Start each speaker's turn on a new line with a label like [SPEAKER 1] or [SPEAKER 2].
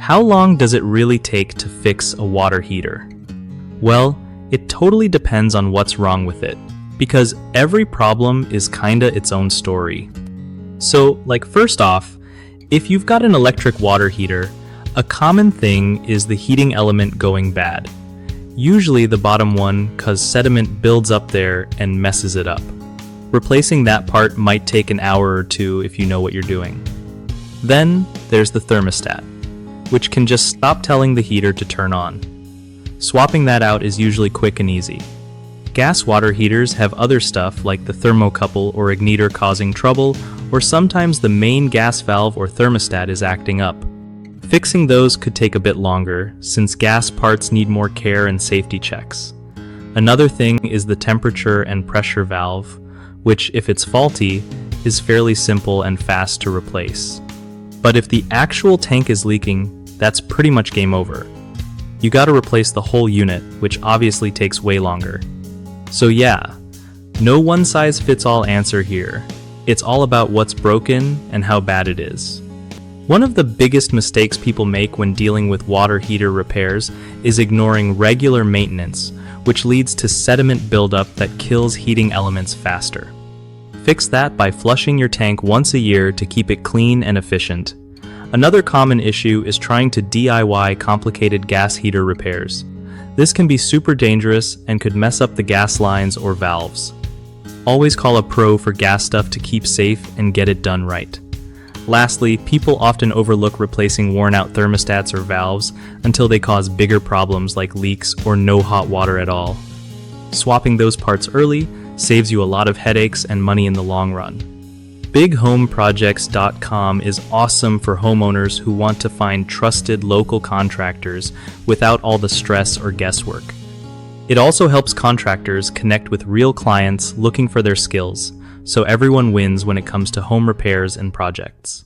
[SPEAKER 1] How long does it really take to fix a water heater? Well, it totally depends on what's wrong with it, because every problem is kinda its own story. So, first off, if you've got an electric water heater, a common thing is the heating element going bad. Usually the bottom one, cause sediment builds up there and messes it up. Replacing that part might take an hour or two if you know what you're doing. Then there's the thermostat, which can just stop telling the heater to turn on. Swapping that out is usually quick and easy. Gas water heaters have other stuff like the thermocouple or igniter causing trouble, or sometimes the main gas valve or thermostat is acting up. Fixing those could take a bit longer, since gas parts need more care and safety checks. Another thing is the temperature and pressure valve, which, if it's faulty, is fairly simple and fast to replace. But if the actual tank is leaking, that's pretty much game over. You gotta replace the whole unit, which obviously takes way longer. So yeah, no one-size-fits-all answer here. It's all about what's broken and how bad it is. One of the biggest mistakes people make when dealing with water heater repairs is ignoring regular maintenance, which leads to sediment buildup that kills heating elements faster. Fix that by flushing your tank once a year to keep it clean and efficient. Another common issue is trying to DIY complicated gas heater repairs. This can be super dangerous and could mess up the gas lines or valves. Always call a pro for gas stuff to keep safe and get it done right. Lastly, people often overlook replacing worn-out thermostats or valves until they cause bigger problems like leaks or no hot water at all. Swapping those parts early saves you a lot of headaches and money in the long run. BigHomeProjects.com is awesome for homeowners who want to find trusted local contractors without all the stress or guesswork. It also helps contractors connect with real clients looking for their skills, so everyone wins when it comes to home repairs and projects.